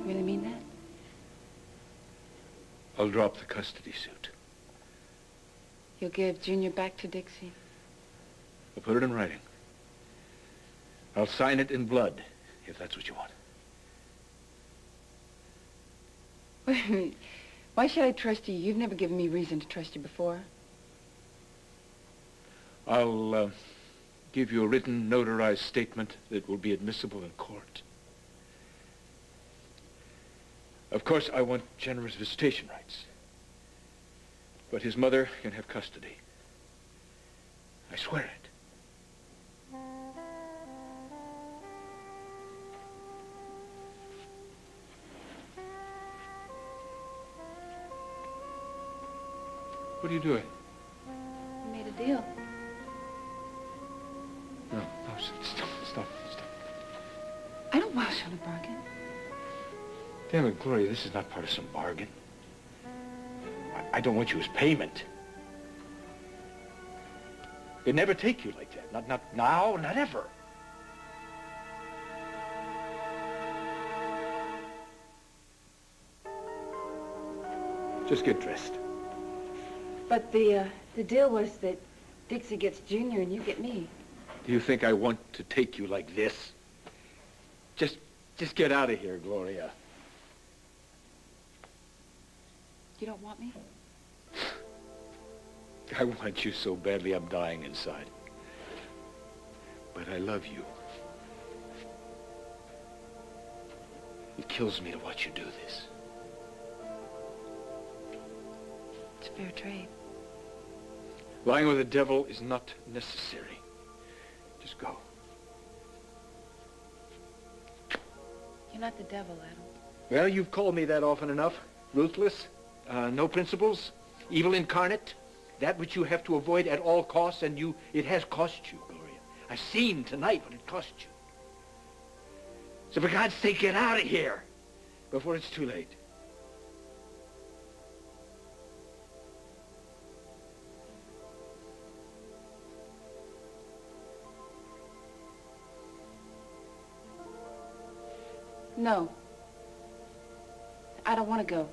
Really mean that? I'll drop the custody suit. You'll give Junior back to Dixie? I'll put it in writing. I'll sign it in blood, if that's what you want. Wait a minute. Why should I trust you? You've never given me reason to trust you before. I'll give you a written, notarized statement that will be admissible in court. Of course, I want generous visitation rights. But his mother can have custody. I swear it. What are you doing? I made a deal. No, stop. I don't wash on a bargain. Damn it, Gloria, this is not part of some bargain. I don't want you as payment. It'd never take you like that. Not now, not ever. Just get dressed. But the deal was that Dixie gets Junior and you get me. Do you think I want to take you like this? Just get out of here, Gloria. You don't want me? I want you so badly I'm dying inside. But I love you. It kills me to watch you do this. It's fair trade. Lying with the devil is not necessary. Just go. You're not the devil, Adam. Well, you've called me that often enough. Ruthless, no principles, evil incarnate. That which you have to avoid at all costs, and it has cost you, Gloria. I've seen tonight what it cost you. So for God's sake, get out of here before it's too late. No. I don't want to go.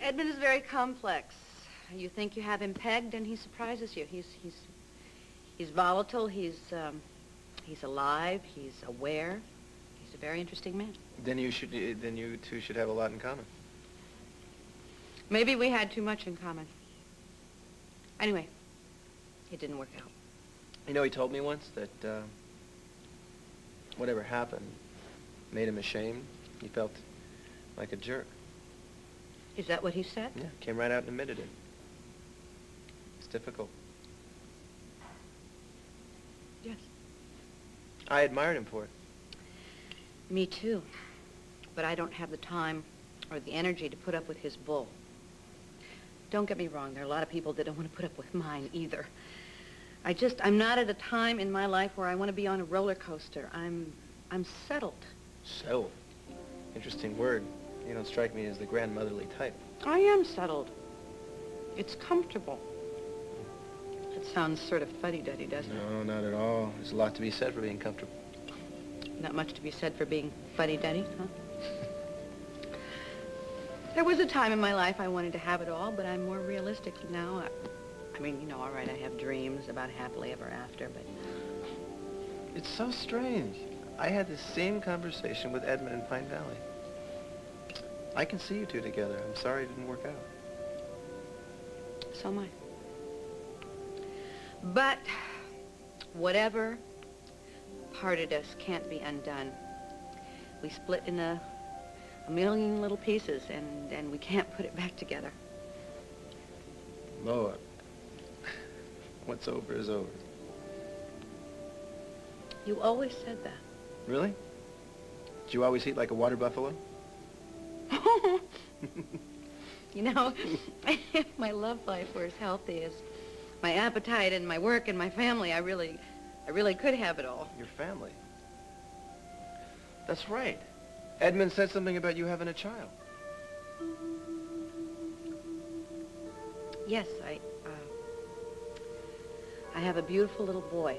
Edmund is very complex. You think you have him pegged, and he surprises you. He's volatile. He's alive. He's aware. He's a very interesting man. Then you two should have a lot in common. Maybe we had too much in common. Anyway, it didn't work out. You know, he told me once that whatever happened made him ashamed. He felt like a jerk. Is that what he said? Yeah, came right out and admitted it. It's difficult. Yes. I admired him for it. Me too. But I don't have the time or the energy to put up with his bull. Don't get me wrong, there are a lot of people that don't want to put up with mine either. I'm not at a time in my life where I want to be on a roller coaster. I'm settled. Settled? Interesting word. You don't strike me as the grandmotherly type. I am settled. It's comfortable. It sounds sort of fuddy-duddy, doesn't it? No, not at all. There's a lot to be said for being comfortable. Not much to be said for being fuddy-duddy, huh? There was a time in my life I wanted to have it all, but I'm more realistic now. I mean, you know, all right, I have dreams about happily ever after, but... It's so strange. I had the same conversation with Edmund in Pine Valley. I can see you two together. I'm sorry it didn't work out. So am I. But whatever parted us can't be undone. We split in a million little pieces, and we can't put it back together. Loa, what's over is over. You always said that. Really? Did you always eat like a water buffalo? You know, if my love life were as healthy as my appetite and my work and my family, I really could have it all. Your family? That's right. Edmund said something about you having a child. Yes, I have a beautiful little boy.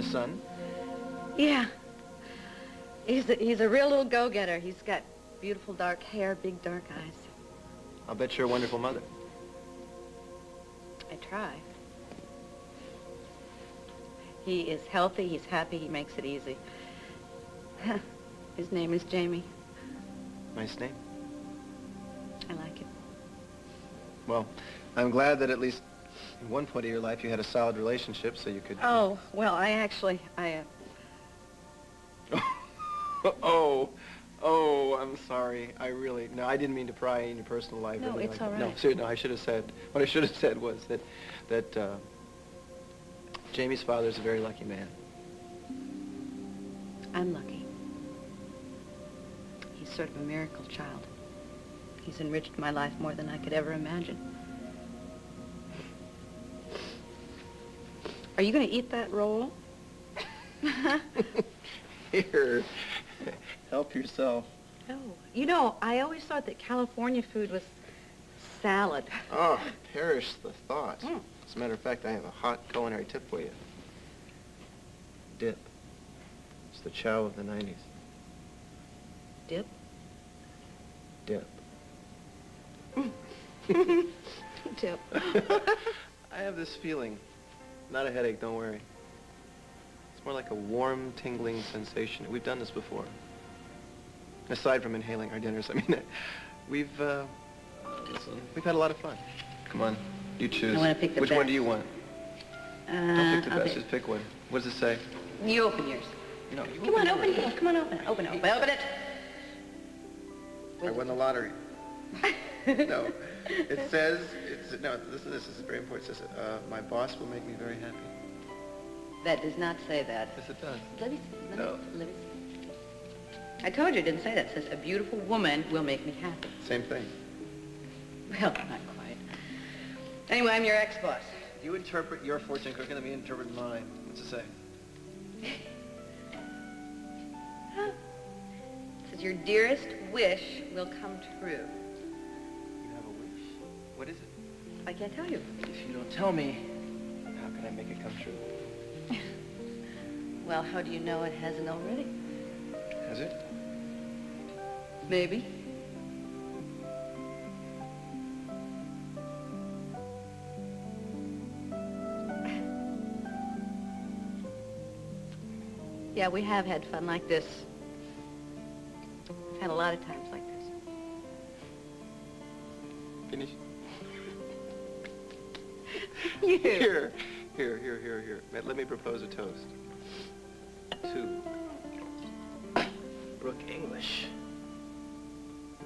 son? Yeah. He's a real little go-getter. He's got beautiful dark hair, big dark eyes. I'll bet you're a wonderful mother. I try. He is healthy, he's happy, he makes it easy. His name is Jamie. Nice name. I like it. Well, I'm glad that at least in one point of your life you had a solid relationship so you could... Oh, well, I Oh, I'm sorry. No, I didn't mean to pry in your personal life. No, it's all right. No, seriously, no, I should have said, what I should have said was that Jamie's father's a very lucky man. I'm lucky. He's sort of a miracle child. He's enriched my life more than I could ever imagine. Are you going to eat that roll? Here, help yourself. Oh, you know, I always thought that California food was salad. Oh, perish the thought. As a matter of fact, I have a hot culinary tip for you. Dip. It's the chow of the 90s. Dip? Dip. Dip. I have this feeling. Not a headache, don't worry. It's more like a warm, tingling sensation. We've done this before. Aside from inhaling our dinners, I mean, we've had a lot of fun. Come on, you choose. I want to pick the Which best. one do you want? Don't pick the I'll best, just pick one. What does it say? You open yours. No, you Come on, open it. Come on, open it. Open it. I won the lottery. No, it says, listen to this, this is very important. It says, my boss will make me very happy. That does not say that. Yes, it does. Let me see. No. Let me see. I told you it didn't say that. It says, a beautiful woman will make me happy. Same thing. Well, not quite. Anyway, I'm your ex-boss. You interpret your fortune cookie, let me interpret mine. What's it say? Huh? It says, your dearest wish will come true. You have a wish? What is it? I can't tell you. If you don't tell me, how can I make it come true? Well, how do you know it hasn't already? Has it? Maybe. Yeah, we have had fun like this. We've had a lot of times like this. Finish? You. Here. Let me propose a toast. To Brooke English.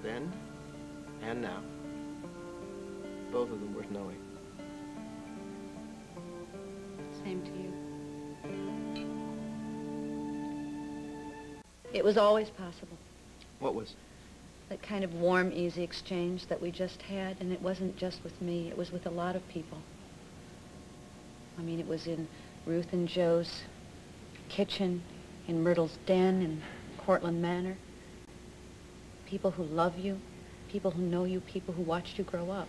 Then and now. Both of them worth knowing. Same to you. It was always possible. What was? That kind of warm, easy exchange that we just had, and it wasn't just with me, it was with a lot of people. I mean, it was in Ruth and Joe's kitchen, in Myrtle's den, in Cortlandt Manor. People who love you, people who know you, people who watched you grow up.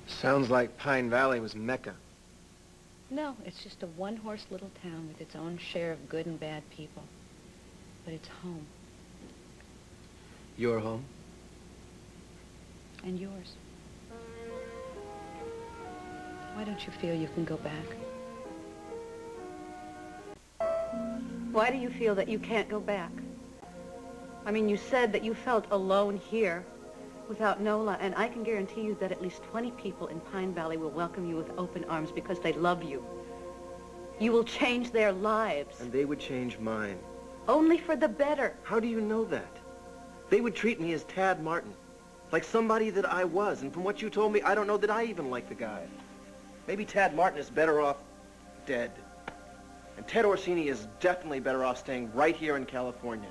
Sounds like Pine Valley was Mecca. No, it's just a one-horse little town with its own share of good and bad people. But it's home. Your home? And yours. Why don't you feel you can go back? Why do you feel that you can't go back? I mean, you said that you felt alone here without Nola, and I can guarantee you that at least 20 people in Pine Valley will welcome you with open arms because they love you. You will change their lives. And they would change mine. Only for the better. How do you know that? They would treat me as Tad Martin, like somebody that I was, and from what you told me, I don't know that I even like the guy. Maybe Tad Martin is better off dead. And Ted Orsini is definitely better off staying right here in California.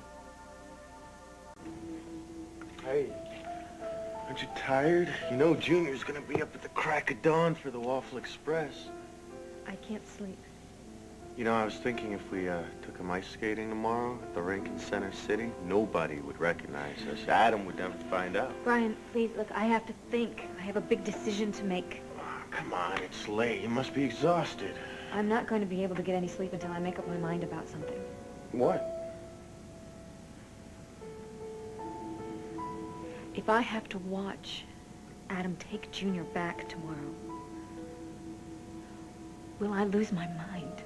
Hey, aren't you tired? You know Junior's gonna be up at the crack of dawn for the Waffle Express. I can't sleep. You know, I was thinking if we took him ice skating tomorrow at the rink in Center City, nobody would recognize us. Adam would never find out. Brian, please, look, I have to think. I have a big decision to make. Oh, come on, it's late. You must be exhausted. I'm not going to be able to get any sleep until I make up my mind about something. What? If I have to watch Adam take Junior back tomorrow, will I lose my mind?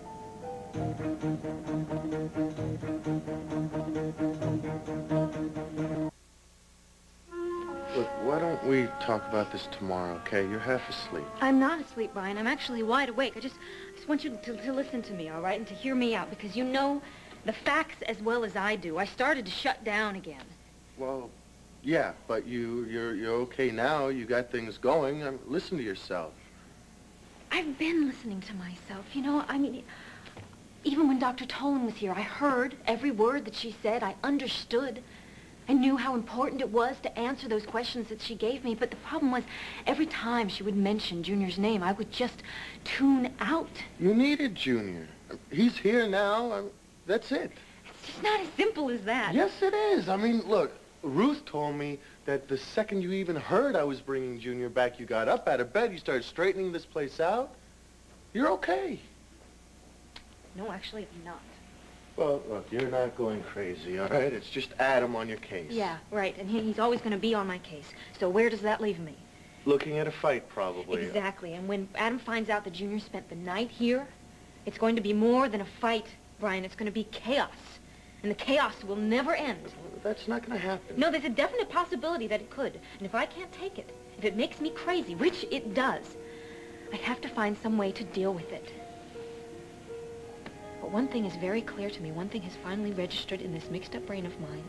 Look, why don't we talk about this tomorrow, okay? You're half asleep. I'm not asleep, Brian. I'm actually wide awake. I just want you to listen to me, all right? And to hear me out, because you know the facts as well as I do. I started to shut down again. Well, yeah, but you're okay now. You got things going. Listen to yourself. I've been listening to myself, you know? I mean, even when Dr. Tolan was here, I heard every word that she said. I understood. I knew how important it was to answer those questions that she gave me, but the problem was every time she would mention Junior's name, I would just tune out. You needed Junior. He's here now. That's it. It's just not as simple as that. Yes, it is. I mean, look, Ruth told me that the second you even heard I was bringing Junior back, you got up out of bed, you started straightening this place out. You're okay. No, actually, I'm not. Well, look, you're not going crazy, all right? It's just Adam on your case. Yeah, right, and he's always going to be on my case. So where does that leave me? Looking at a fight, probably. Exactly, and when Adam finds out that Junior spent the night here, it's going to be more than a fight, Brian. It's going to be chaos, and the chaos will never end. That's not going to happen. No, there's a definite possibility that it could, and if I can't take it, if it makes me crazy, which it does, I have to find some way to deal with it. But one thing is very clear to me. One thing has finally registered in this mixed-up brain of mine.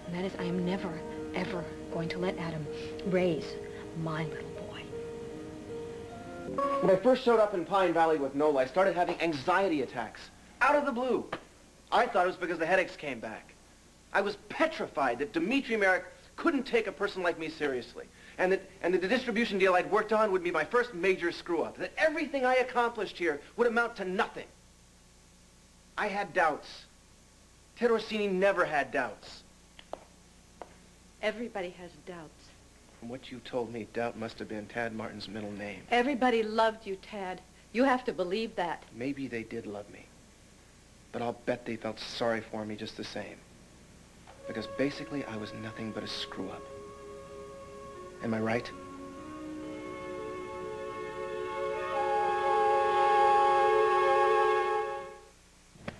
And that is I am never, ever going to let Adam raise my little boy. When I first showed up in Pine Valley with Nola, I started having anxiety attacks. Out of the blue. I thought it was because the headaches came back. I was petrified that Dmitri Merrick couldn't take a person like me seriously. And that the distribution deal I'd worked on would be my first major screw-up. That everything I accomplished here would amount to nothing. I had doubts. Ted Orsini never had doubts. Everybody has doubts. From what you told me, doubt must have been Tad Martin's middle name. Everybody loved you, Tad. You have to believe that. Maybe they did love me. But I'll bet they felt sorry for me just the same. Because basically, I was nothing but a screw-up. Am I right?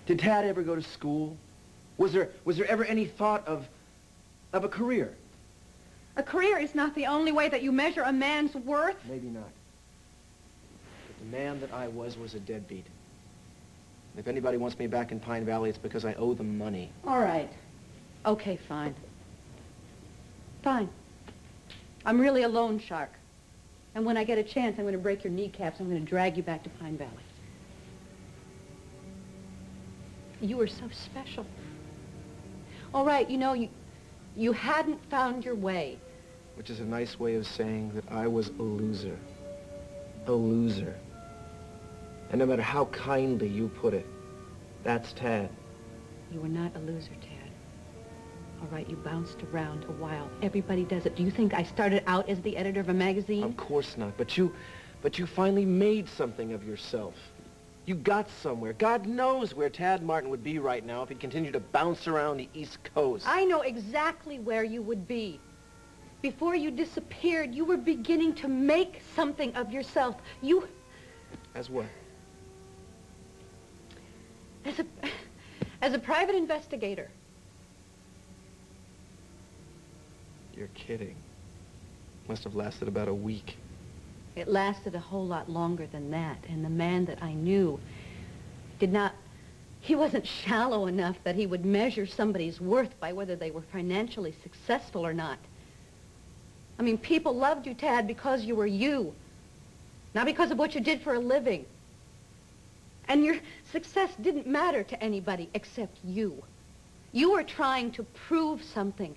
Did Tad ever go to school? Was there ever any thought of a career? A career is not the only way that you measure a man's worth. Maybe not. But the man that I was a deadbeat. If anybody wants me back in Pine Valley, it's because I owe them money. All right. Okay, fine. Fine. I'm really a loan shark. And when I get a chance, I'm going to break your kneecaps. I'm going to drag you back to Pine Valley. You were so special. All right, you know, you hadn't found your way. Which is a nice way of saying that I was a loser. A loser. And no matter how kindly you put it, that's Tad. You were not a loser, Tad. All right, you bounced around a while. Everybody does it. Do you think I started out as the editor of a magazine? Of course not. But you finally made something of yourself. You got somewhere. God knows where Tad Martin would be right now if he'd continued to bounce around the East Coast. I know exactly where you would be. Before you disappeared, you were beginning to make something of yourself. You... As what? As a private investigator. You're kidding. Must have lasted about a week. It lasted a whole lot longer than that, and the man that I knew he wasn't shallow enough that he would measure somebody's worth by whether they were financially successful or not. I mean, people loved you, Tad, because you were you, not because of what you did for a living. And your success didn't matter to anybody except you. You were trying to prove something.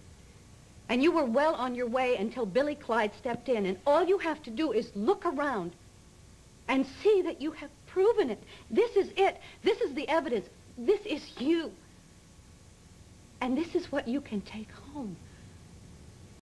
And you were well on your way until Billy Clyde stepped in. And all you have to do is look around and see that you have proven it. This is it. This is the evidence. This is you. And this is what you can take home.